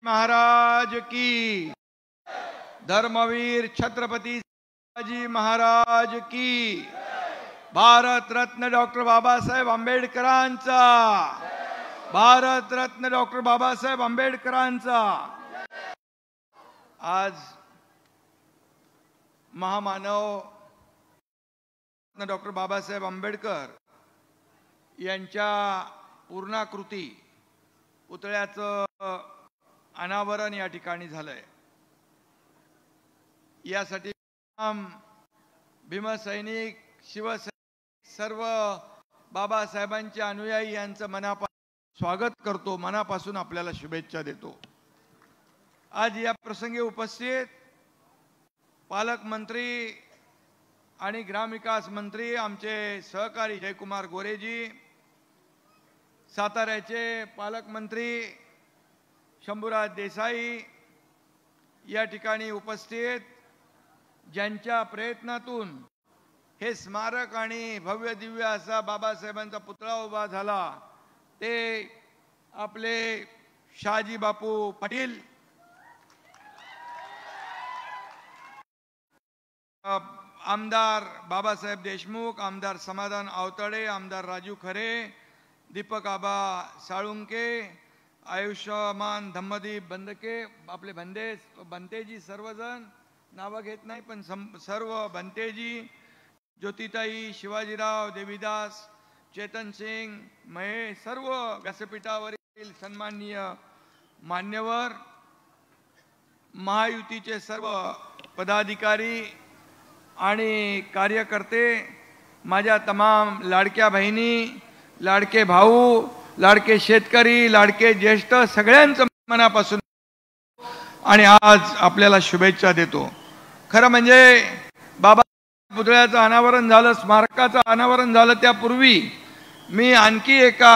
महाराज की, धर्मवीर छत्रपती शिवाजी महाराज की, भारत रत्न डॉक्टर बाबासाहेब आंबेडकरांचा, भारत रत्न डॉक्टर बाबासाहेब आंबेडकरांचा। आज महामानव डॉक्टर बाबासाहेब आंबेडकर यांच्या पूर्णाकृती पुतळ्याचं अनावरण या ठिकाणी झालंय। यासाठी भीमसैनिक, शिवसैनिक, सर्व बाबासाहेबांचे अनुयायी यांचं मनापासून स्वागत करतो, मनापासून आपल्याला शुभेच्छा देतो। आज या प्रसंगी उपस्थित पालकमंत्री आणि ग्रामविकास मंत्री आमचे सहकारी जयकुमार गोरेजी, साताऱ्याचे पालकमंत्री शंभूराज देसाई या ठिकाणी उपस्थित, ज्यांच्या प्रयत्नातून हे स्मारक आणि भव्य दिव्य असा बाबासाहेबांचा पुतळा उभा झाला, ते आपले शहाजी बापू पाटील, आमदार बाबासाहेब देशमुख, आमदार समाधान आवताडे, आमदार राजू खरे, दीपक आबा साळुंके, आयुष्यमान धम्मदीप बंदके, आपले बंतेजी, सर्वजण नावं घेत नाही पण सर्व बंतेजी, ज्योतिताई, शिवाजीराव, देवीदास, चेतन सिंग, महेश, सर्व व्यासपीठावरील सन्माननीय मान्यवर, महायुतीचे सर्व पदाधिकारी आणि कार्यकर्ते, माझ्या तमाम लाडक्या बहिणी, लाडके भाऊ, लाडके शेतकरी, लाडके ज्येष्ठ, सगळ्यांचं मनापासून आणि आज आपल्याला शुभेच्छा देतो। खरं म्हणजे बाबा पुतळ्याचं अनावरण झालं, स्मारकाचं अनावरण झालं, त्यापूर्वी मी आणखी एका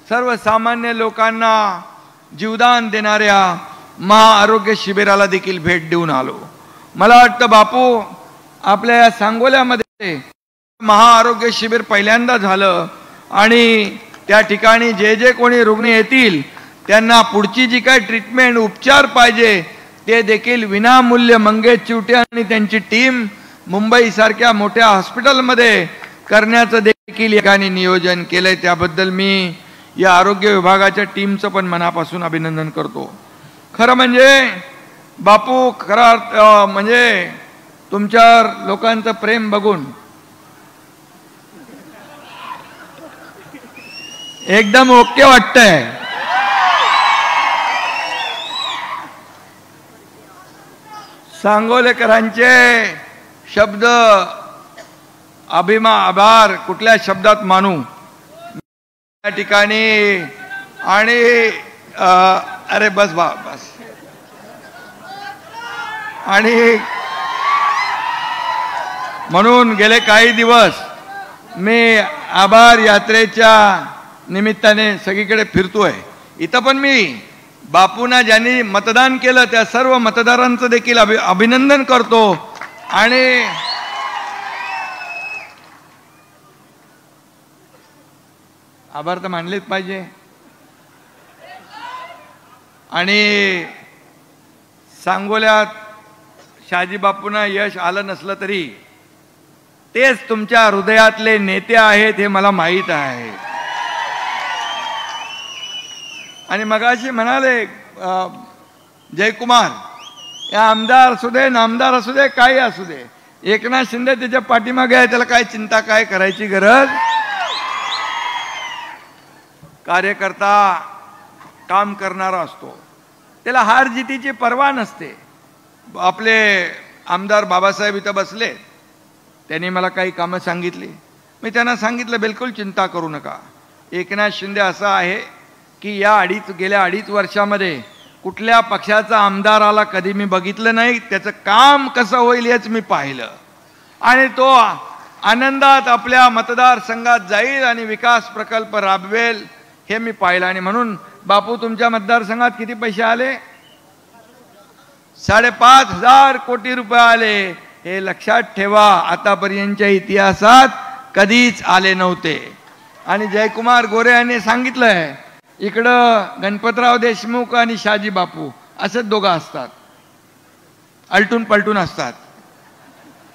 सर्वसामान्य लोकांना जीवदान देणाऱ्या महाआरोग्य शिबिराला देखील भेट देऊन आलो। मला वाटतं बापू आपल्या या सांगोल्यामध्ये महाआरोग्य शिबिर पहिल्यांदा झालं आणि त्या ठिकाणी जे जे कोणी रुग्ण येतील त्यांना पुढची जी काही ट्रीटमेंट, उपचार पाहिजे ते देखील विनामूल्य मंगेश चिवटे आणि त्यांची टीम मुंबईसारख्या मोठ्या हॉस्पिटलमध्ये करण्याचं देखील एकाने नियोजन केलंय। त्याबद्दल मी या आरोग्य विभागाच्या टीमचं पण मनापासून अभिनंदन करतो। खरं म्हणजे बापू, खरं म्हणजे तुमच्यावर लोकांचं प्रेम बघून एकदम ओके वाटतंय। सांगोलेकरांचे शब्द आभार कुठल्या शब्दात मानू या ठिकाणी, आणि अरे बस बस, आणि म्हणून गेले काही दिवस मी आभार यात्रेच्या निमित्ताने सगळीकडे फिरतोय। इथं पण मी बापूंना ज्यांनी मतदान केलं त्या सर्व मतदारांचं देखील अभिनंदन करतो आणि आभार तर मानलेच पाहिजे। आणि सांगोल्यात शहाजी बापूंना यश आलं नसलं तरी तेच तुमच्या हृदयातले नेते आहेत हे मला माहीत आहे। आणि मगाशी म्हणाले जयकुमार, या आमदार असू दे, नामदार असू दे, काही असू दे, एकनाथ शिंदे त्याच्या पाठीमागे आहे, त्याला काय चिंता, काय करायची गरज। कार्यकर्ता काम करणारा असतो, त्याला हार जितीची पर्वा नसते। आपले आमदार बाबासाहेब इथं बसले, त्यांनी मला काही कामं सांगितली, मी त्यांना सांगितलं बिलकुल चिंता करू नका। एकनाथ शिंदे असा आहे की गेल्या अडीच वर्षामध्ये कुठल्या पक्षाचा आमदाराला कधी मी बघितलं नाही, त्याचं काम कसं होईल हेच मी पाहिलं आणि तो आनंदात आपल्या मतदारसंघात जाईल आणि विकास प्रकल्प राबवेल हे मी पाहिलं। आणि म्हणून बापू, तुमच्या मतदारसंघात किती पैसे आले? 5,500 कोटी रुपये आले। हे लक्षात ठेवा, आतापर्यंतच्या इतिहासात कधीच आले नव्हते। आणि जयकुमार गोरे यांनी सांगितलंय इकडं गणपतराव देशमुख आणि शाजी बापू असेच दोघं असतात, आलटून पलटून असतात.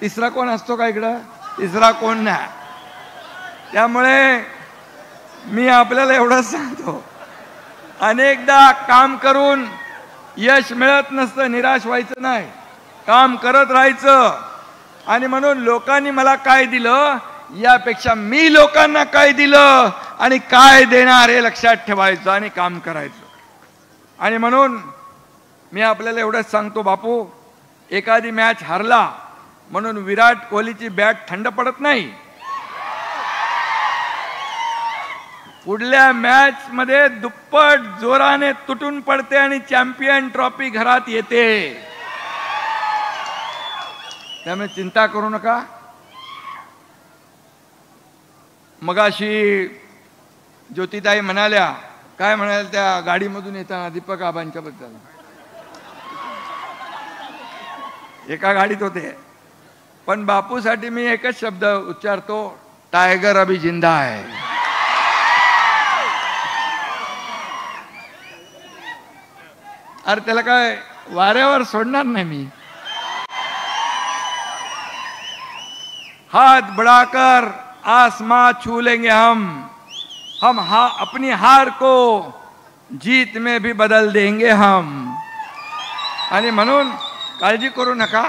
तिसरा कोण असतो का इकडं? तिसरा कोण नाही. त्यामुळे मी आपल्याला एवढंच सांगतो, अनेकदा काम करून यश मिळत नसतं, निराश व्हायचं नाही, काम करत राहायचं. आणि म्हणून लोकांनी मला काय दिलं यापेक्षा मी लोकांना काय दिलं आणि काय देणार हे लक्षात ठेवायचं आणि काम करायचं. आणि म्हणून मी आपल्याला एवढंच सांगतो बापू, एखादी मॅच हरला म्हणून विराट कोहलीची बॅट थंड पडत नाही. पुढल्या मॅच मध्ये दुप्पट जोराने तुटून पडते आणि चॅम्पियन ट्रॉफी घरात येते. त्यामुळे चिंता करू नका. मगाशी ज्योतिताई म्हणाल्या, काय म्हणाल्या त्या गाडीमधून येताना दीपक आबांच्या बद्दल, एका गाडीत होते. पण बापूसाठी मी एकच शब्द उच्चारतो, टायगर अभी जिंदा है. अरे त्याला काय वाऱ्यावर सोडणार नाही मी. हाथ बढ़ाकर आसमां छू लेंगे हम अपनी हार को जीत में भी बदल देंगे हम. आणि म्हणून काळजी करू नका.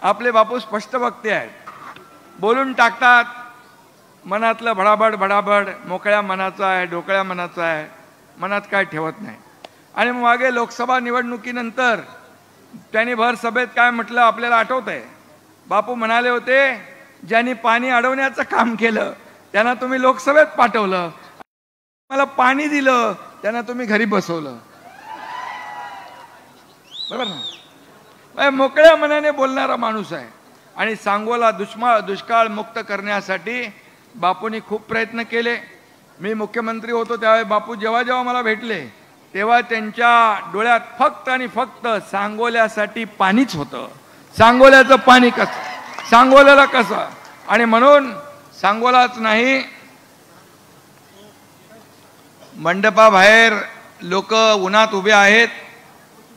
आपले बापू स्पष्ट वक्ते आहेत, बोलून टाकतात. मनातलं भडाभड भडाभड मोकळ्या मनाचा आहे, ढोकळ्या मनाचा आहे, मनात काय ठेवत नाही. आणि मागे लोकसभा निवडणुकीनंतर त्यांनी भर सभेत काय म्हटलं आपल्याला आठवत आहे. बापू म्हणाले होते, ज्यांनी पाणी अडवण्याचं काम केलं त्यांना तुम्ही लोकसभेत पाठवलं, मला पाणी दिलं त्यांना तुम्ही घरी बसवलं. बरोबर ना? मोकळ्या मनाने बोलणारा माणूस आहे. आणि सांगोला दुष्काळ मुक्त करण्यासाठी बापूंनी खूप प्रयत्न केले. मी मुख्यमंत्री होतो त्यावेळी बापू जेव्हा जेव्हा मला भेटले तेव्हा त्यांच्या डोळ्यात फक्त आणि फक्त सांगोल्यासाठी पाणीच होतं. सांगोल्याचं पाणी कसं, सांगोल्याला कसं. आणि म्हणून सांगोलाच नाही, मंडपाबाहेर लोक उन्हात उभे आहेत,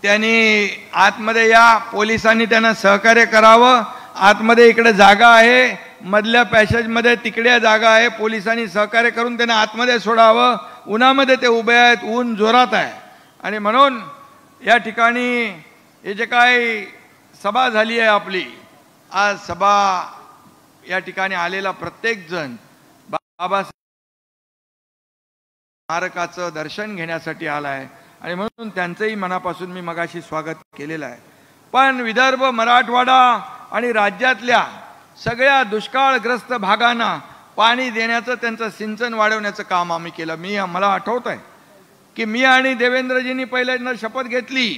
त्यांनी आतमध्ये या, पोलिसांनी त्यांना सहकार्य करावं. आतमध्ये इकडे जागा आहे, मधल्या पॅसेजमध्ये तिकडे जागा आहे, पोलिसांनी सहकार्य करून त्यांना आतमध्ये सोडावं. उन्हामध्ये ते उभे आहेत, ऊन जोरात आहे. आणि म्हणून या ठिकाणी हे जे काय सभा झाली आहे आपली, आज सभा या ठिकाणी आलेला प्रत्येक जण बाबासाहेब स्मारकाचं दर्शन घेण्यासाठी आला आहे. आणि म्हणून त्यांचंही मनापासून मी मगाशी स्वागत केलेलं आहे. पण विदर्भ, मराठवाडा आणि राज्यातल्या सगळ्या दुष्काळग्रस्त भागांना पाणी देण्याचं, त्यांचं सिंचन वाढवण्याचं काम आम्ही केलं. मला आठवत आहे की मी आणि देवेंद्रजींनी पहिल्यांदा शपथ घेतली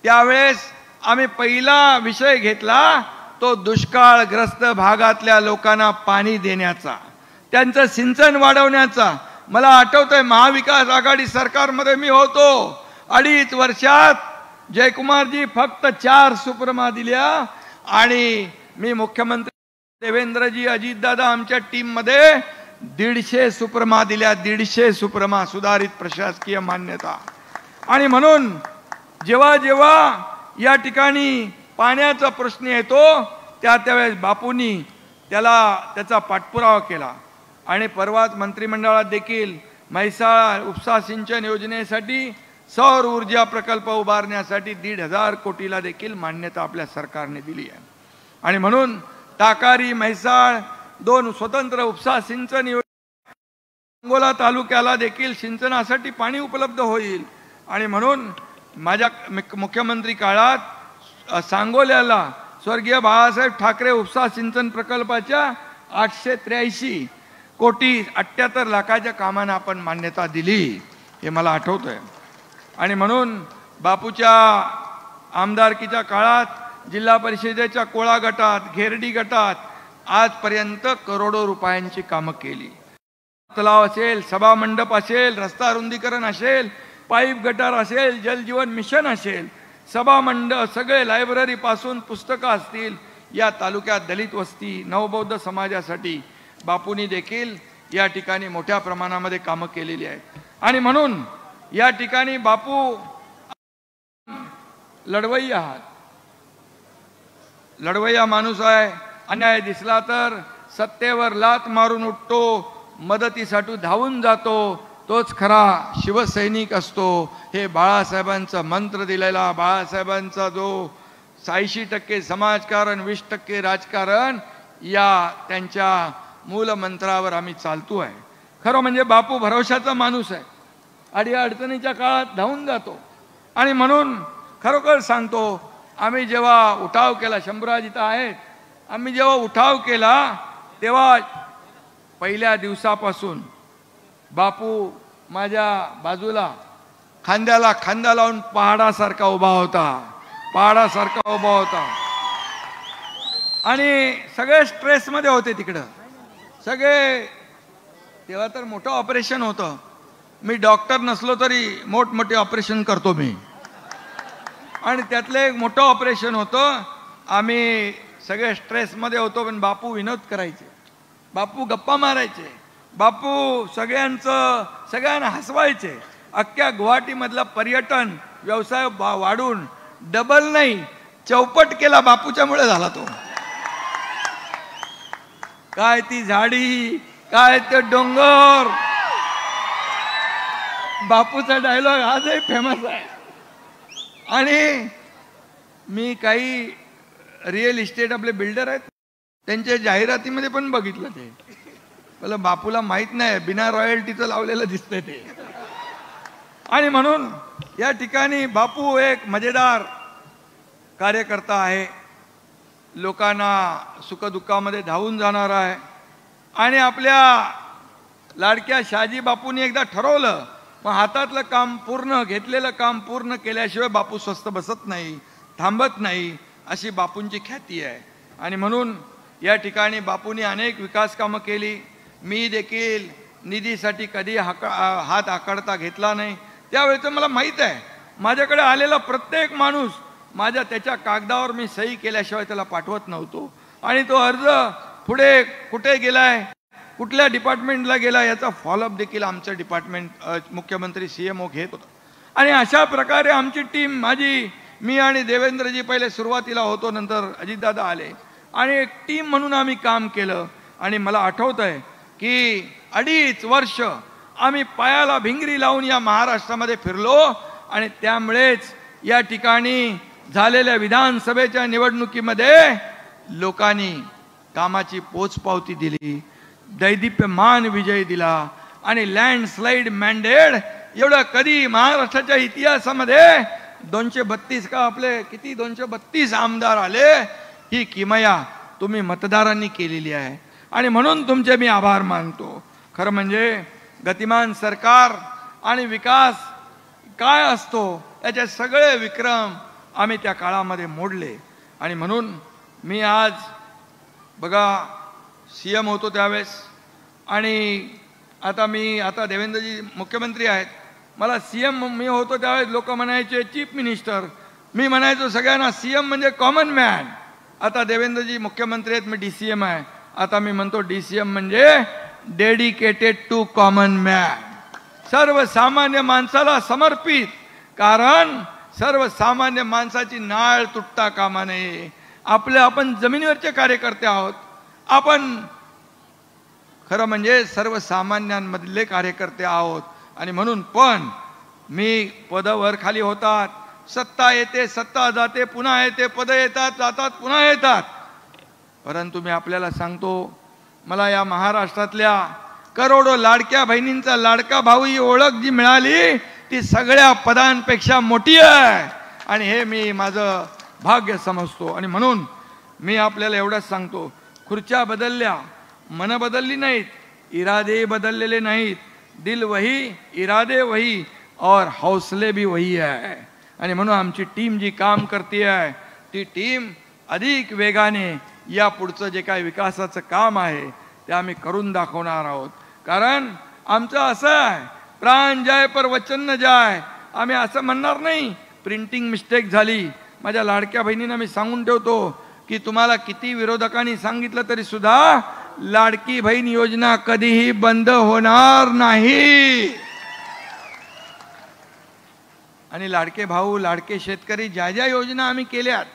त्यावेळेस आम्ही पहिला विषय घेतला तो दुष्काळग्रस्त भागातल्या लोकांना पाणी देण्याचा, त्यांचं सिंचन वाढवण्याचा. मला आठवतंय महाविकास आघाडी सरकारमध्ये मी होतो, 2.5 वर्षात जयकुमारजी फक्त 4 सुप्रमा दिल्या आणि मी मुख्यमंत्री देवेंद्रजी, अजितदादा आमच्या टीम मध्ये 150 सुप्रमा दिल्या. 150 सुप्रमा, सुधारित प्रशासकीय मान्यता. आणि म्हणून जेव्हा जेव्हा या ठिकाणी पाण्याचा प्रश्न येतो त्यावेळेस बापूंनी त्याचा पाठपुरावा केला. आणि परवाच मंत्रिमंडळात देखील म्हैसाळ उपसा सिंचन योजनेसाठी सौर ऊर्जा प्रकल्प उभारण्यासाठी 1,500 कोटीला देखील मान्यता आपल्या सरकारने दिली आहे. आणि म्हणून ताकारी, म्हैसाळ 2 स्वतंत्र उपसा सिंचन योजना, सांगोला तालुक्याला देखील सिंचनासाठी पाणी उपलब्ध होईल. आणि म्हणून माझ्या मुख्यमंत्री काळात सांगोल्याला स्वर्गीय बाळासाहेब ठाकरे उपसा सिंचन प्रकल्पाच्या 883 कोटी 78 लाखाच्या कामांना आपण मान्यता दिली, हे मला आठवतंय. आणि म्हणून बापूच्या आमदारकीच्या काळात जिल्हा परिषदेच्या कोळा गटात, घेरडी गटात आजपर्यंत करोडो रुपयांची कामं केली. तलाव असेल, सभा मंडप असेल, रस्ता रुंदीकरण असेल, पाईप गटार असेल, जलजीवन मिशन असेल, सभा मंडप, सगळे लायब्ररी पासून पुस्तकं असतील. या तालुक्यात दलित वस्ती, नवबौद्ध समाजासाठी बापूंनी देखील या ठिकाणी मोठ्या प्रमाणामध्ये कामं केलेली आहेत. आणि म्हणून या ठिकाणी बापू लढवय्या आहात, लढवय्या माणूस आहे. अन्याय दिसला तर सत्तेवर लात मारून उठतो, मदतीसाठी धावून जातो, तोच खरा शिवसैनिक असतो. हे बाळासाहेबांचा मंत्र दिलेला, बाळासाहेबांचा जो 86% समाजकारण 20% राजकारण, या त्यांच्या मूलमंत्रावर आम्ही चालतो आहे. खरं म्हणजे बापू भरवशाचा माणूस आहे, अडचणीच्या काळात धावून जातो. आणि म्हणून खरोखर सांगतो, आम्ही जेव्हा उठाव केला, शंभूराज इथं आहेत, आम्ही जेव्हा उठाव केला तेव्हा पहिल्या दिवसापासून बापू माझ्या बाजूला खांद्याला खांदा लावून पहाडासारखा उभा होता, पहाडासारखा उभा होता. आणि सगळे स्ट्रेसमध्ये होते तिकडं सगळे. तेव्हा तर मोठं ऑपरेशन होतं. मी डॉक्टर नसलो तरी मोठमोठे ऑपरेशन करतो मी, आणि त्यातलं एक मोठं ऑपरेशन होतं. आम्ही सगळे स्ट्रेसमध्ये होतो, पण बापू विनोद करायचे, बापू गप्पा मारायचे, बापू सगळ्यांना हसवायचे. अख्ख्या गुवाहाटीमधला पर्यटन व्यवसाय वाढून डबल नाही चौपट केला बापूच्यामुळे झाला तो. काय ती झाडी, काय ते डोंगर, बापूचा डायलॉग आजही फेमस आहे. आणि मी काही रिअल इस्टेट आपले बिल्डर आहेत त्यांच्या जाहिरातीमध्ये पण बघितलं ते. मला बापूला माहित नाही, बिना रॉयल्टीचं लावलेलं दिसतंय ते. आणि म्हणून या ठिकाणी बापू एक मजेदार कार्यकर्ता आहे, लोकांना सुखदुःखामध्ये धावून जाणार आहे. आणि आपल्या लाडक्या शहाजी बापूंनी एकदा ठरवलं, मग हातातलं काम पूर्ण, घेतलेलं काम पूर्ण केल्याशिवाय बापू स्वस्थ बसत नाही, थांबत नाही, अशी बापूंची ख्याती आहे. आणि म्हणून या ठिकाणी बापूंनी अनेक विकास कामं केली. मी देखील निधीसाठी कधी हात आकडता घेतला नाही. त्यावेळेचं मला माहीत आहे, माझ्याकडे आलेला प्रत्येक माणूस त्याच्या कागदावर मी सही केल्याशिवाय त्याला पाठवत नव्हतो. आणि तो अर्ज पुढे कुठे गेलाय, कुठल्या डिपार्टमेंटला गेला, याचा फॉलोअप देखील आमचं डिपार्टमेंट मुख्यमंत्री CMO घेत होता. आणि अशा प्रकारे आमची टीम, मी आणि देवेंद्रजी पहिले सुरुवातीला होतो, नंतर अजितदादा आले, आणि एक टीम म्हणून आम्ही काम केलं. आणि मला आठवत आहे की 2.5 वर्ष आम्ही पायाला भिंगरी लावून या महाराष्ट्रामध्ये फिरलो. आणि त्यामुळेच या ठिकाणी झालेल्या विधानसभेच्या निवडणुकीमध्ये लोकांनी कामाची पोचपावती दिली, दैदिप्यमान विजय दिला. आणि लँडस्लाइड मॅन्डेट एवढं कधी महाराष्ट्राच्या इतिहासामध्ये 232 का आपले किती 232 आमदार आले, ही किमया तुम्ही मतदारांनी केलेली आहे. आणि म्हणून तुमचे मी आभार मानतो. खरं म्हणजे गतिमान सरकार आणि विकास काय असतो याचे सगळे विक्रम आम्ही त्या काळामध्ये मोडले. आणि म्हणून मी आज बघा CM होतो त्यावेळेस, आणि आता देवेंद्रजी मुख्यमंत्री आहेत, मला CM मी होतो त्यावेळेस लोक म्हणायचे चीफ मिनिस्टर, मी म्हणायचो सगळ्यांना CM म्हणजे कॉमन मॅन. आता देवेंद्रजी मुख्यमंत्री आहेत, मी DCM आहे. आता मी म्हणतो DCM म्हणजे डेडिकेटेड टू कॉमन मॅन, सर्वसामान्य माणसाला समर्पित. कारण सर्वसामान्य माणसाची नाळ तुटता कामा नये. आपण जमिनीवरचे कार्यकर्ते आहोत, आपण खरं म्हणजे सर्वसामान्यांमधले कार्यकर्ते आहोत. आणि म्हणून पण मी पदावर खाली होतात, सत्ता येते सत्ता जाते, पुन्हा येते, पद येतात जातात पुन्हा येतात. परंतु मी आपल्याला सांगतो, मला या महाराष्ट्रातल्या करोडो लाडक्या बहिणींचा लाडका भाऊ ही ओळख जी मिळाली ती सगळ्या पदांपेक्षा मोठी आहे. आणि हे मी माझं भाग्य समजतो. आणि म्हणून मी आपल्याला एवढंच सांगतो, खुर्च्या बदलल्या, मन बदलली नाहीत, इरादे बदललेले नाहीत. दिल वही, इरादे वही, और हौसले भी वही आहे. आणि म्हणून आमची टीम जी काम करते आहे ती टीम अधिक वेगाने या पुढचं जे काही विकासाचं काम आहे ते आम्ही करून दाखवणार आहोत. कारण आमचं असं आहे, प्राण जाय पर वचन न जाय. आम्ही असं म्हणणार नाही प्रिंटिंग मिस्टेक झाली. माझ्या लाडक्या बहिणींना मी सांगून ठेवतो की तुम्हाला किती विरोधकांनी सांगितलं तरी सुद्धा लाडकी बहीण योजना कधीही बंद होणार नाही. आणि लाडके भाऊ, लाडके शेतकरी, ज्या ज्या योजना आम्ही केल्यात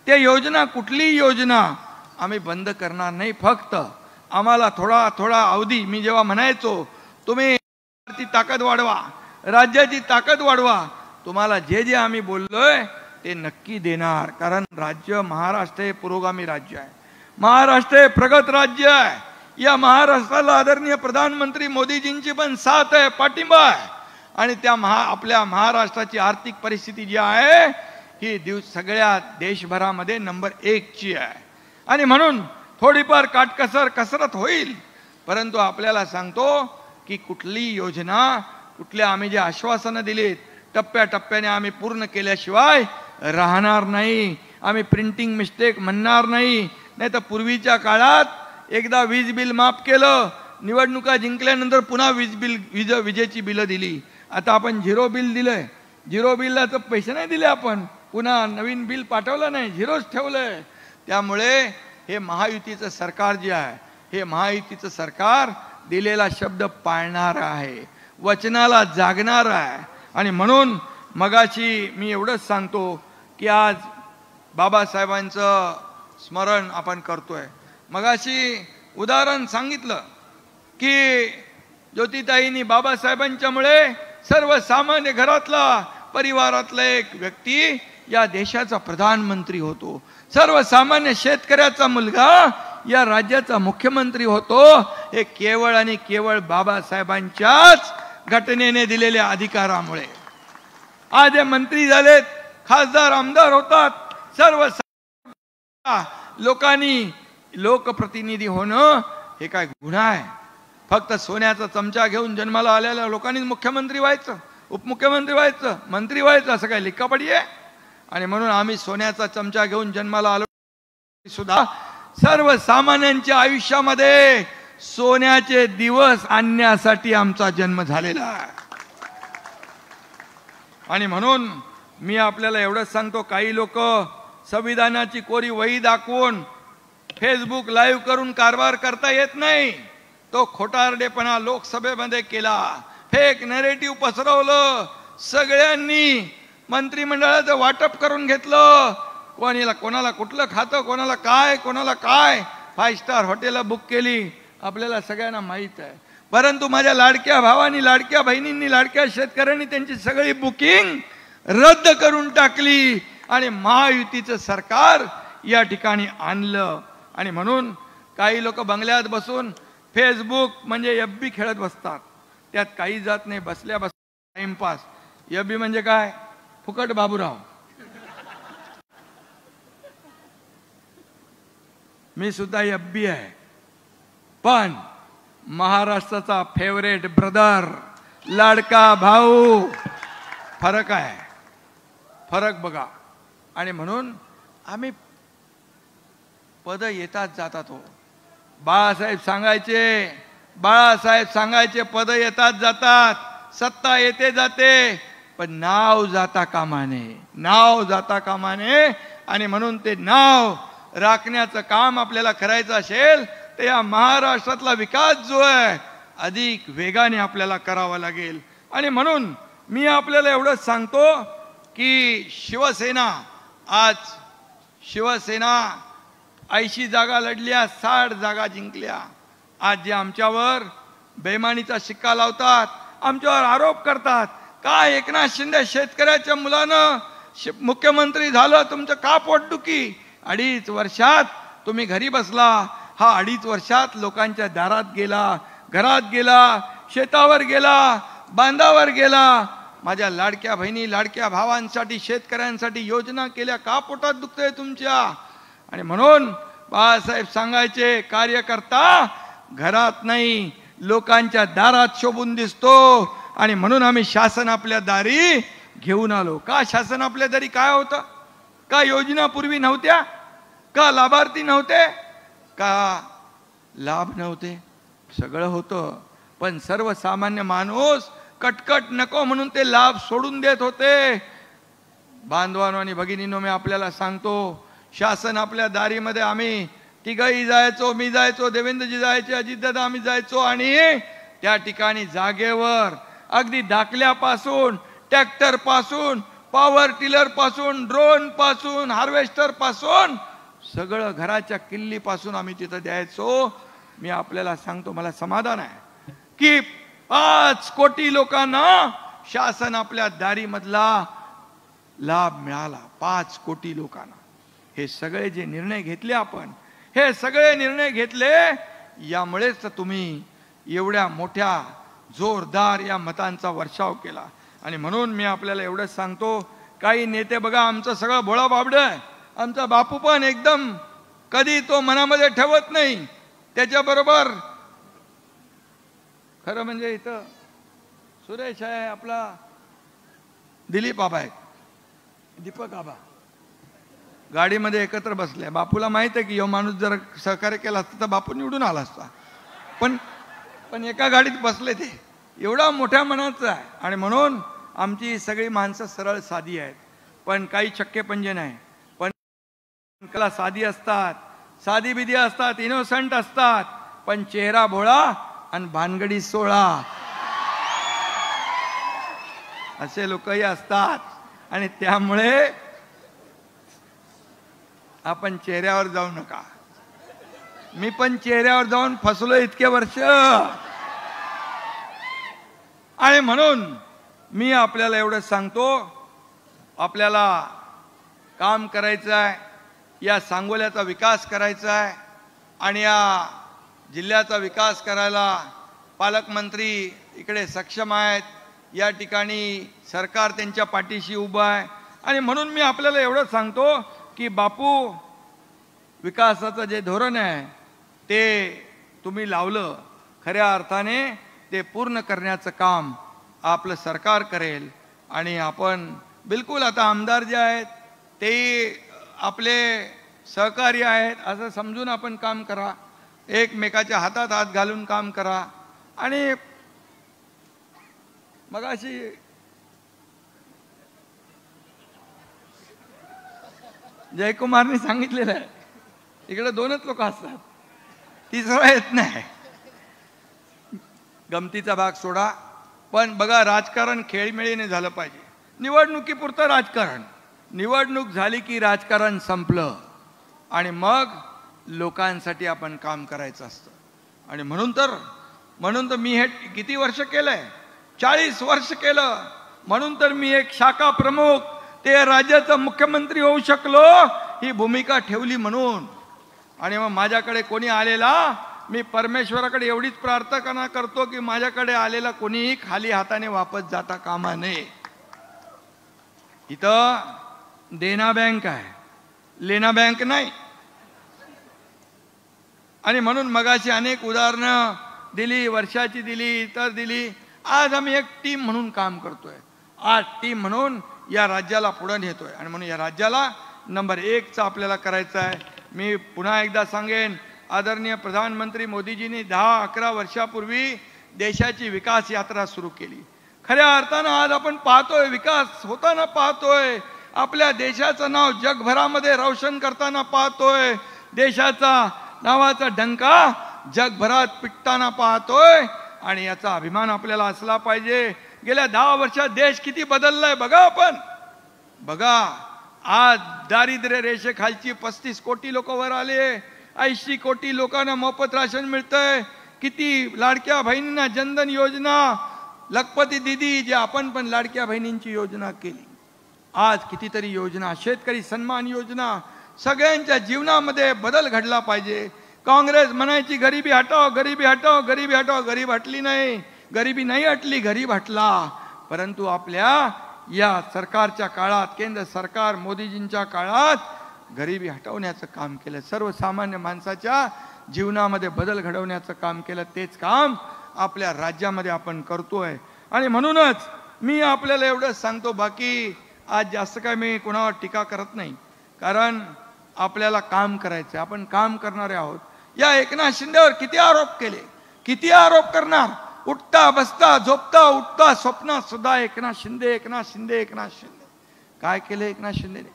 त्या योजना, कुठलीही योजना आम्ही बंद करणार नाही. फक्त आम्हाला थोडा थोडा अवधी, मी जेव्हा म्हणायचो तुम्ही ती ताकद वाढवा, राज्याची ताकद वाढवा, तुम्हाला जे जे आम्ही बोललोय ते नक्की देणार. कारण राज्य महाराष्ट्र हे पुरोगामी राज्य आहे, महाराष्ट्र हे प्रगत राज्य आहे. या महाराष्ट्राला आदरणीय प्रधानमंत्री मोदीजींची पण साथ आहे, पाठिंबा आहे. आणि त्या आपल्या महाराष्ट्राची आर्थिक परिस्थिती जी आहे ही सगळ्या देशभरामध्ये नंबर 1 ची आहे. आणि म्हणून थोडीफार कसरत होईल, परंतु आपल्याला सांगतो की कुठली योजना, कुठल्या आम्ही जे आश्वासनं दिलीत टप्प्याटप्प्याने आम्ही पूर्ण केल्याशिवाय राहणार नाही. आम्ही प्रिंटिंग मिस्टेक म्हणणार नाही. नाही तर पूर्वीच्या काळात एकदा वीज बिल माफ केलं, निवडणुका जिंकल्यानंतर पुन्हा विजेची बिलं दिली. आता आपण झिरो बिल दिलंय, झिरो बिलला तर पैसे नाही दिले, आपण पुन्हा नवीन बिल पाठवलं नाही, झिरोच ठेवलंय. त्यामुळे हे महायुतीचं सरकार जे आहे, हे महायुतीचं सरकार दिलेला शब्द पाळणार आहे, वचनाला जागणार आहे. आणि म्हणून मगाशी मी एवढंच सांगतो की आज बाबासाहेबांचं स्मरण आपण करतोय. मगाशी उदाहरण सांगितलं की ज्योतिताईंनी बाबासाहेबांच्यामुळे सर्वसामान्य घरातला, परिवारातला एक व्यक्ती या देशाचा प्रधानमंत्री होतो, सर्वसामान्य शेतकऱ्याचा मुलगा या राज्याचा मुख्यमंत्री होतो. हे केवळ आणि केवळ बाबासाहेबांच्याच घटनेने दिलेल्या अधिकारामुळे. आज हे मंत्री झालेत, खासदार, आमदार होतात, सर्व लोकांनी लोकप्रतिनिधी होणं हे काय गुन्हा आहे? फक्त सोन्याचा चमचा घेऊन जन्माला आलेल्या लोकांनी मुख्यमंत्री व्हायचं, उपमुख्यमंत्री व्हायचं, मंत्री व्हायचं असं काय लिखापडी आहे? आणि म्हणून आम्ही सोन्याचा चमचा घेऊन जन्माला आलो सुद्धा सर्वसामान्यांच्या आयुष्यामध्ये सोन्याचे दिवस आणण्यासाठी आमचा जन्म झालेला आहे. आणि म्हणून मी आपल्याला एवढंच सांगतो, काही लोक संविधानाची कोरी वही दाखवून फेसबुक लाईव्ह करून कारभार करता येत नाही, तो खोटारडेपणा लोकसभेमध्ये केला, फेक नॅरेटिव्ह पसरवलं, सगळ्यांनी मंत्रिमंडळाचं वाटप करून घेतलं, कोणाला कुठलं खातं, कोणाला काय 5 स्टार हॉटेल बुक केली, आपल्याला सगळ्यांना माहीत आहे. परंतु माझ्या लाडक्या भावांनी, लाडक्या बहिणींनी, लाडक्या शेतकऱ्यांनी त्यांची सगळी बुकिंग रद्द करून टाकली आणि महायुतीचं सरकार या ठिकाणी आणलं. आणि म्हणून काही लोक बंगल्यात बसून फेसबुक म्हणजे एफबी खेळत बसतात, त्यात काही जात नाही, बसल्या टाइमपास. एफबी म्हणजे काय? फुकट बाबूराव. मी सुद्धा एफबी आहे, पण महाराष्ट्राचा फेवरेट ब्रदर, लाडका भाऊ, फरक आहे, फरक बघा. आणि म्हणून आम्ही पद येतात जातात हो. बाळासाहेब सांगायचे पद येतात जातात, सत्ता येते जाते, पण नाव जाता कामा नये. आणि म्हणून ते नाव राखण्याचं काम आपल्याला करायचं असेल तर या महाराष्ट्रातला विकास जो आहे अधिक वेगाने आपल्याला करावा लागेल. आणि म्हणून मी आपल्याला एवढंच सांगतो की शिवसेना 80 जागा लढल्या, 60 जागा जिंकल्या. आज जे आमच्यावर बेईमानीचा शिक्का लावतात, आमच्यावर आरोप करतात, काय एकनाथ शिंदे शेतकऱ्याच्या मुलानं मुख्यमंत्री झालं, तुमचं का पोटदुखी? 2.5 वर्षात तुम्ही घरी बसला, हा 2.5 वर्षात लोकांच्या दारात गेला, घरात गेला, शेतावर गेला, बांधावर गेला. माझ्या लाडक्या बहिणी, लाडक्या भावांसाठी, शेतकऱ्यांसाठी योजना केल्या, का पोटात दुखतंय तुमच्या? आणि म्हणून बाळासाहेब सांगायचे, कार्यकर्ता घरात नाही लोकांच्या दारात शोभून दिसतो. आणि म्हणून आम्ही शासन आपल्या दारी घेऊन आलो. का शासन आपल्या दारी? काय होतं? का योजना पूर्वी नव्हत्या? का लाभार्थी नव्हते? का लाभ नव्हते? सगळं होतं, पण सर्वसामान्य माणूस कटकट नको म्हणून ते लाभ सोडून देत होते. बांधवांनो आणि भगिनींनो, मी आपल्याला सांगतो, शासन आपल्या दारीमध्ये आम्ही तिघही जायचो, मी जायचो, देवेंद्रजी जायचे, अजितदादा आम्ही जायचो. आणि त्या ठिकाणी जागेवर अगदी दाखल्यापासून ट्रॅक्टर पासून, पॉवर टिलर पासून, ड्रोन पासून, हार्वेस्टर पासून सगळं घराच्या किल्ली पासून आम्ही तिथं द्यायचो. मी आपल्याला सांगतो, मला समाधान आहे की 5 कोटी लोकांना शासन आपल्या दारीमधला लाभ मिळाला. 5 कोटी लोकांना. हे सगळे जे निर्णय घेतले आपण, हे सगळे निर्णय घेतले यामुळेच तुम्ही एवढ्या मोठ्या जोरदार या मतांचा वर्षाव केला. आणि म्हणून मी आपल्याला एवढंच सांगतो, काही नेते बघा आमचं सगळं भोळा बाबड आहे. आमचा बापू पण एकदम कधी तो मनामध्ये ठेवत नाही. त्याच्याबरोबर खरं म्हणजे इथं सुरेश आहे, आपला दिलीप आबा आहे, दीपक आबा गाडीमध्ये एकत्र बसले. बापूला माहित आहे की यो माणूस जर सहकार्य केला असता तर बापू निवडून आला असता. पण एका गाडीत बसले ते. एवढा मोठ्या मनाचा आहे. आणि म्हणून आमची सगळी माणसं सरळ साधी आहेत, पण काही चक्केपंजे नाही. पण कला साधी असतात, साधी बिधी असतात, इनोसंट असतात, पण चेहरा भोळा आणि भानगडी 16 असे लोकही असतात. आणि त्यामुळे आपण चेहऱ्यावर जाऊ नका. मी पण चेहऱ्यावर जाऊन फसलो इतके वर्ष. आणि म्हणून मी आपल्याला एवढं सांगतो, आपल्याला काम करायचं आहे, या सांगोल्याचा विकास करायचा आहे. आणि या जिल्ह्याचा विकास करायला पालकमंत्री इकडे सक्षम आहेत. या ठिकाणी सरकार त्यांच्या पाठीशी उभं आहे. आणि म्हणून मी आपल्याला एवढं सांगतो की बापू विकासाचं जे धोरण आहे ते तुम्ही लावलं, खऱ्या अर्थाने ते पूर्ण करण्याचं काम आपलं सरकार करेल. आणि आपण बिलकुल आता आमदार जे आहेत ते आपले सहकारी आहेत असं समजून आपण काम करा. एकमेकाच्या हातात हात घालून काम करा. आणि मगाशी जयकुमारने सांगितलेलं आहे, इकडे 2च लोक असतात, तिसरा येत नाही. गमतीचा भाग सोडा, पण बघा राजकारण खेळीमेळीने झालं पाहिजे. निवडणुकीपुरतं राजकारण, निवडणूक झाली की राजकारण संपलं आणि मग लोकांसाठी आपण काम करायचं असतं. आणि म्हणून तर मी हे किती वर्ष केलंय, 40 वर्ष केलं. म्हणून तर मी एक शाखा प्रमुख ते राज्याचा मुख्यमंत्री होऊ शकलो, ही भूमिका ठेवली म्हणून. आणि मग माझ्याकडे कोणी आलेला, मी परमेश्वराकडे एवढीच प्रार्थना करतो की माझ्याकडे आलेला कोणीही खाली हाताने वापस जाता कामा नये. इथं देना बँक आहे, लेना बँक नाही. आणि म्हणून मगाशी अनेक उदाहरणं दिली, वर्षाची दिली, इतर दिली. आज आम्ही एक टीम म्हणून काम करतोय. आज टीम म्हणून या राज्याला पुढे नेतोय. आणि म्हणून या राज्याला नंबर 1चा आपल्याला करायचं आहे. मी पुन्हा एकदा सांगेन, आदरणीय प्रधानमंत्री मोदीजींनी 10-11 वर्षापूर्वी देशाची विकास यात्रा सुरू केली. खऱ्या अर्थानं आज आपण पाहतोय, विकास होताना पाहतोय. आपल्या देशाचं नाव जगभरामध्ये रोशन करताना पाहतोय. देशाचा नावाचा डंका जगभरात पिटताना पाहतोय. आणि याचा अभिमान आपल्याला असला पाहिजे. गेल्या 10 वर्षात देश किती बदललाय बघा आपण. बघा, आज दारिद्र्य रेषेखालची 35 कोटी लोक वर आले. 80 कोटी लोकांना मोफत राशन मिळतंय. किती लाडक्या बहिणींना जनधन योजना, लखपती दीदी, जे आपण पण लाडक्या बहिणींची योजना केली. आज कितीतरी योजना, शेतकरी सन्मान योजना, सगळ्यांच्या जीवनामध्ये बदल घडला पाहिजे. काँग्रेस म्हणायची गरिबी हटाओ, गरिबी हटाओ, गरिबी हटाओ. गरीब हटली नाही, गरिबी नाही हटली, गरीब हटला. परंतु आपल्या या सरकारच्या काळात, केंद्र सरकार मोदीजींच्या काळात गरिबी हटवण्याचं काम केलं. सर्वसामान्य माणसाच्या जीवनामध्ये बदल घडवण्याचं काम केलं. तेच काम आपल्या राज्यामध्ये आपण करतोय. आणि म्हणूनच मी आपल्याला एवढंच सांगतो, बाकी आज जास्त काय मी कोणावर टीका करत नाही, कारण आपल्याला काम करायचं आहे. आपण काम करणारे आहोत. या एकनाथ शिंदेवर किती आरोप केले, किती आरोप करणार. उठता बसता झोपता उठता स्वप्नात सुद्धा एकनाथ शिंदे, एकनाथ शिंदे, एकनाथ शिंदे. काय केलं एकनाथ शिंदेने?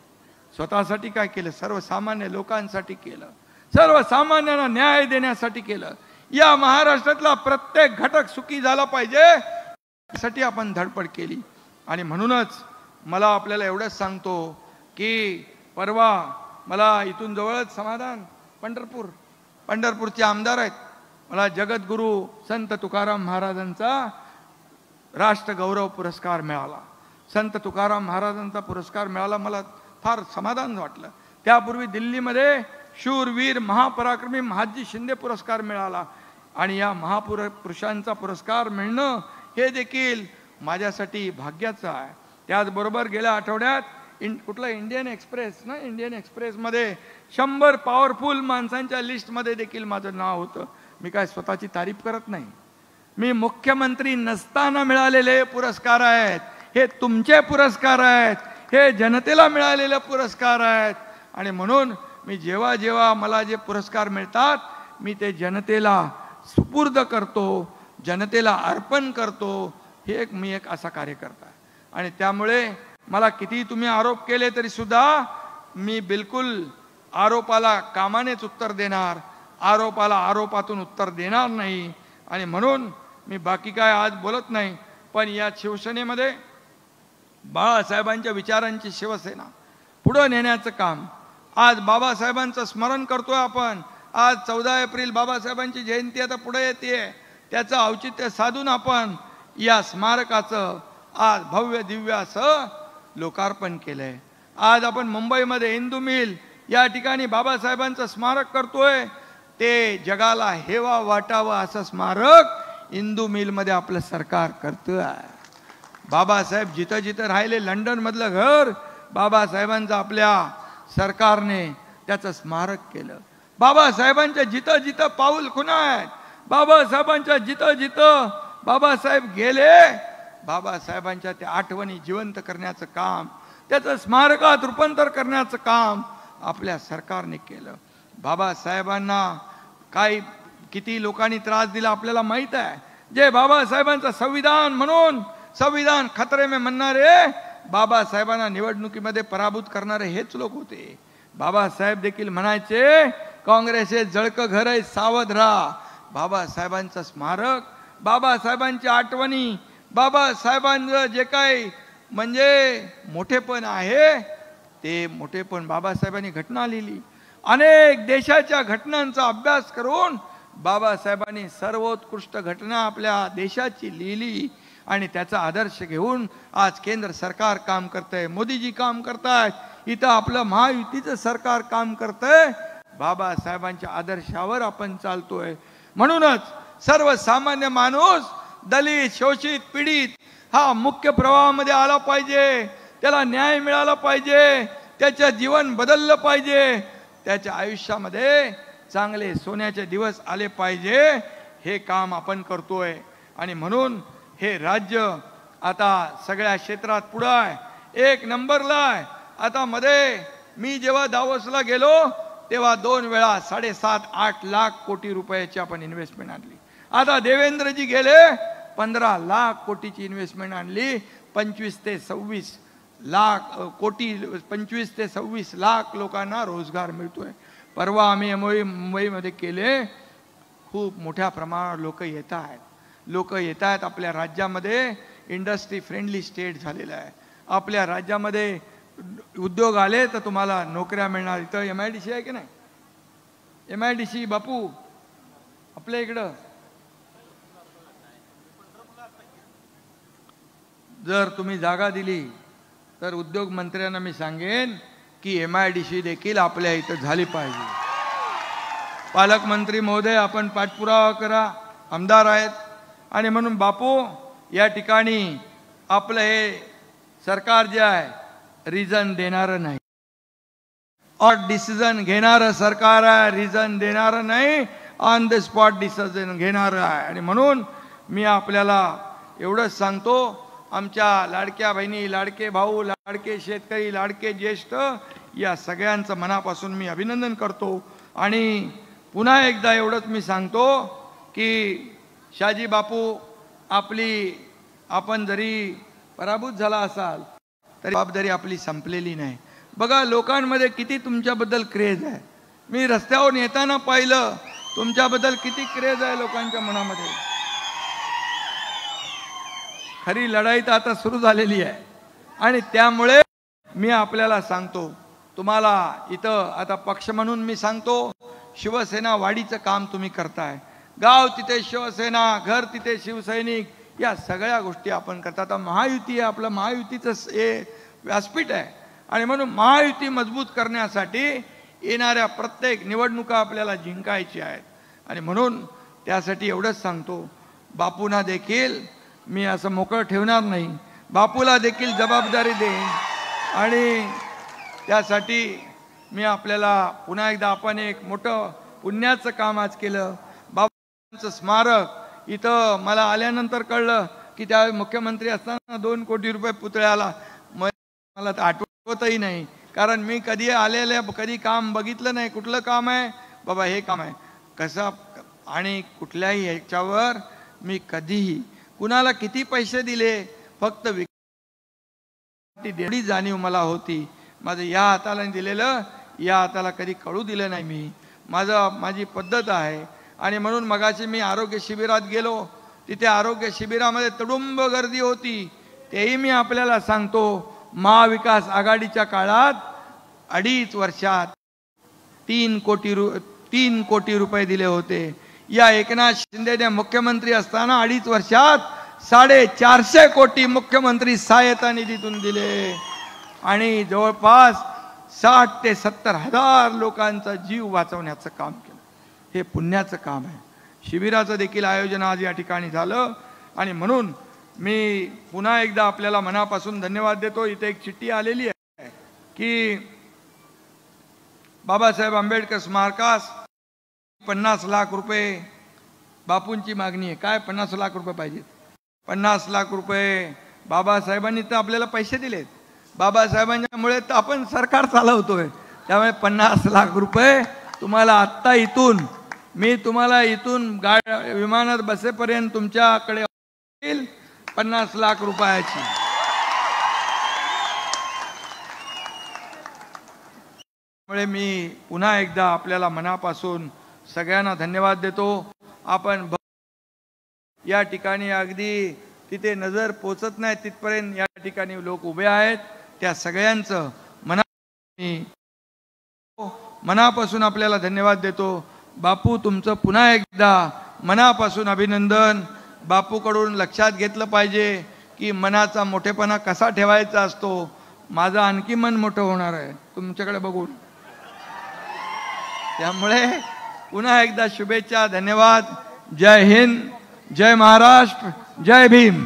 स्वतःसाठी काय केलं? सर्वसामान्य लोकांसाठी केलं. सर्वसामान्यांना न्याय देण्यासाठी केलं. या महाराष्ट्रातला प्रत्येक घटक सुखी झाला पाहिजे यासाठी आपण धडपड केली. आणि म्हणूनच मला आपल्याला एवढंच सांगतो की परवा मला इथून जवळच समाधान पंढरपूरचे आमदार आहेत, मला जगद्गुरू संत तुकाराम महाराजांचा राष्ट्रगौरव पुरस्कार मिळाला. संत तुकाराम महाराजांचा पुरस्कार मिळाला, मला फार समाधान वाटलं. त्यापूर्वी दिल्लीमध्ये शूरवीर महापराक्रमी महादजी शिंदे पुरस्कार मिळाला आणि या महापुरुषांचा पुरस्कार मिळणं हे देखील माझ्यासाठी भाग्याचं आहे. त्याचबरोबर गेल्या आठवड्यात कुठला इंडियन एक्सप्रेसमध्ये 100 पॉवरफुल माणसांच्या लिस्टमध्ये देखील माझं नाव होतं. मी काय स्वतःची तारीफ करत नाही, मी मुख्यमंत्री नसताना मिळालेले पुरस्कार आहेत, हे तुमचे पुरस्कार आहेत, हे जनतेला मिळालेले पुरस्कार आहेत. आणि म्हणून मी जेव्हा जेव्हा मला जे पुरस्कार मिळतात मी ते जनतेला सुपूर्द करतो, जनतेला अर्पण करतो. हे मी एक असा कार्यकर्ता आहे. आणि त्यामुळे मला किती तुम्ही आरोप केले तरी सुद्धा मी बिलकुल आरोपाला कामानेच उत्तर देणार, आरोपाला आरोपातून उत्तर देणार नाही. आणि म्हणून मी बाकी काय आज बोलत नाही. पण या शिवसेनेमध्ये बाळासाहेबांच्या विचारांची शिवसेना पुढे नेण्याचं काम, आज बाबासाहेबांचं स्मरण करतोय आपण. आज 14 एप्रिल बाबासाहेबांची जयंती आता पुढे येते, त्याचं औचित्य साधून आपण या स्मारकाचं आज भव्य दिव्य असं लोकार्पण केलंय. आज आपण मुंबईमध्ये हिंदू मिल या ठिकाणी बाबासाहेबांचं स्मारक करतोय. ते जगाला हेवा वाटावं असं स्मारक हिंदू मिलमध्ये आपलं सरकार करतोय. बाबासाहेब जिथं जिथं राहिले, लंडन मधलं घर बाबासाहेबांचं आपल्या सरकारने त्याचं स्मारक केलं. बाबासाहेबांच्या जिथं जिथं पाऊल खुणा आहेत, बाबासाहेबांच्या जिथं जिथं बाबासाहेब गेले, बाबासाहेबांच्या त्या आठवणी जिवंत करण्याचं काम, त्याचं स्मारकात रूपांतर करण्याचं काम आपल्या सरकारने केलं. बाबासाहेबांना किती लोकांनी त्रास दिला आपल्याला माहित आहे. जे बाबासाहेबांचं संविधान म्हणून संविधान खतरे में म्हणणारे, बाबासाहेबांना निवडणुकीमध्ये पराभूत करणारे हेच लोक होते. बाबासाहेब देखील म्हणायचे काँग्रेसचे जळकं घर आहे, सावध राहा. बाबासाहेबांचं स्मारक, बाबासाहेबांची आठवणी, बाबासाहेबांचं जे काही म्हणजे मोठेपण आहे, ते मोठेपण बाबासाहेबांनी घटना लिहिली. अनेक देशाच्या घटनांचा अभ्यास करून बाबासाहेबांनी सर्वोत्कृष्ट घटना आपल्या देशाची लिहिली आणि त्याचा आदर्श घेऊन आज केंद्र सरकार काम करतंय, मोदीजी काम करतायत, इथं आपलं महायुतीचं सरकार काम करतंय. बाबासाहेबांच्या आदर्शावर आपण चालतोय. म्हणूनच सर्वसामान्य माणूस, दलित, शोषित, पीडित हा मुख्य प्रवाहामध्ये आला पाहिजे, त्याला न्याय मिळाला पाहिजे, त्याचं जीवन बदललं पाहिजे, त्याच्या आयुष्यामध्ये चांगले सोन्याचे दिवस आले पाहिजे. हे काम आपण करतोय. आणि म्हणून हे राज्य आता सगळ्या क्षेत्रात पुढे आहे, 1 नंबरला आहे. आता मध्ये मी जेव्हा दावोसला गेलो तेव्हा 2 वेळा 7.5-8 लाख कोटी रुपयाची आपण इन्व्हेस्टमेंट आणली. आता देवेंद्रजी गेले 15 लाख कोटीची इन्व्हेस्टमेंट आणली. 25 ते 26 लाख कोटी, 25 ते 26 लाख लोकांना रोजगार मिळतोय. परवा आम्ही मुंबईमध्ये केले. खूप मोठ्या प्रमाणावर लोक येत आहेत. आपल्या राज्यामध्ये इंडस्ट्री फ्रेंडली स्टेट झालेला आहे. आपल्या राज्यामध्ये उद्योग आले तर तुम्हाला नोकऱ्या मिळणार. इथं MIDC आहे की नाही? MIDC बापू आपल्या इकडं जर तुम्ही जागा दिली तर उद्योग मंत्र्यांना मी सांगेन की MIDC देखील आपल्या इथं झाली पाहिजे. पालकमंत्री महोदय आपण पाठपुरावा करा, आमदार आहेत. आणि म्हणून बापू या ठिकाणी आपलं हे सरकार जे आहे रिझन देणारं नाही, और डिसिजन घेणारं सरकार आहे, रिझन देणारं नाही, ऑन द स्पॉट डिसिजन घेणारं आहे. आणि म्हणून मी आपल्याला एवढंच सांगतो, आमच्या लाडक्या बहिणी, लाडके भाऊ, लाडके शेतकरी, लाडके ज्येष्ठ या सगळ्यांचं मनापासून मी अभिनंदन करतो. आणि पुन्हा एकदा एवढंच मी सांगतो की शहाजी बापू आपण जरी पराभूत झाला असाल तरी जबाबदारी आपली संपलेली नाही. बघा लोकांमध्ये किती तुमच्याबद्दल क्रेज आहे. मी रस्त्यावर येताना पाहिलं तुमच्याबद्दल किती क्रेज आहे लोकांच्या मनामध्ये. खरी लढाई तर आता सुरू झालेली आहे आणि त्यामुळे मी आपल्याला सांगतो, तुम्हाला इथं आता पक्ष म्हणून मी सांगतो, शिवसेना वाढीचं काम तुम्ही करताय. गाव तिथे शिवसेना, घर तिथे शिवसैनिक, या सगळ्या गोष्टी आपण करता. आता महायुती आहे, आपलं महायुतीचं हे व्यासपीठ आहे आणि म्हणून महायुती मजबूत करण्यासाठी येणाऱ्या प्रत्येक निवडणुका आपल्याला जिंकायची आहेत आणि म्हणून त्यासाठी एवढंच सांगतो, बापूंना देखील मी असं मोकळं ठेवणार नाही, बापूला देखील जबाबदारी देईन आणि त्यासाठी मी आपल्याला पुन्हा एकदा, आपण एक मोठं पुण्याचं काम आज केलं. बाबांचं स्मारक इथं मला आल्यानंतर कळलं की त्या मुख्यमंत्री असताना 2 कोटी रुपये पुतळ्याला, मला तर आठवतही नाही, कारण मी कधी काम बघितलं नाही. कुठलं काम आहे बाबा, हे काम आहे कसं, आणि कुठल्याही ह्याच्यावर मी कधीही कुणाला किती पैसे दिले फक्त देणी जाणीव मला होती. माझं या हाताला दिलेलं या हाताला कधी कळू दिलं नाही मी, माझी पद्धत आहे. आणि म्हणून मगाशी मी आरोग्य शिबिरात गेलो, तिथे आरोग्य शिबिरामध्ये तुडुंब गर्दी होती. तेही मी आपल्याला सांगतो, महाविकास आघाडीच्या काळात 2.5 वर्षात 3 कोटी रुपये दिले होते. या एकनाथ शिंदेने मुख्यमंत्री असताना 2.5 वर्षात 450 कोटी मुख्यमंत्री सहायता निधीतून दिले आणि जवळपास 60 ते 70 हजार लोकांचा जीव वाचवण्याचं काम केलं. हे पुण्याचं काम आहे. शिबिराचं देखील आयोजन आज या ठिकाणी झालं आणि म्हणून मी पुन्हा एकदा आपल्याला मनापासून धन्यवाद देतो. इथे एक चिठ्ठी आलेली आहे की बाबासाहेब आंबेडकर स्मारकास 50 लाख रुपये बापूंची मागणी आहे. काय 50 लाख रुपये पाहिजेत? 50 लाख रुपये बाबासाहेबांनी तर आपल्याला पैसे दिलेत, बाबासाहेबांच्यामुळे तर आपण सरकार चालवतोय. त्यामुळे 50 लाख रुपये तुम्हाला आत्ता इथून, मी तुम्हाला इथून विमानात बसेपर्यंत तुमच्याकडे येईल 50 लाख रुपयाची. त्यामुळे मी पुन्हा एकदा आपल्याला मनापासून सगळ्यांना धन्यवाद देतो. आपण या ठिकाणी अगदी तिथे नजर पोचत नाही तिथपर्यंत या ठिकाणी लोक उभे आहेत. त्या सगळ्यांचं मनापासून आपल्याला धन्यवाद देतो. बापू, तुमचं पुन्हा एकदा मनापासून अभिनंदन. बापूकडून लक्षात घेतलं पाहिजे की मनाचा मोठेपणा कसा ठेवायचा असतो. माझं आणखी मन मोठं होणार आहे तुमच्याकडे बघून. त्यामुळे पुन्हा एकदा शुभेच्छा, धन्यवाद. जय हिंद, जय महाराष्ट्र, जय भीम.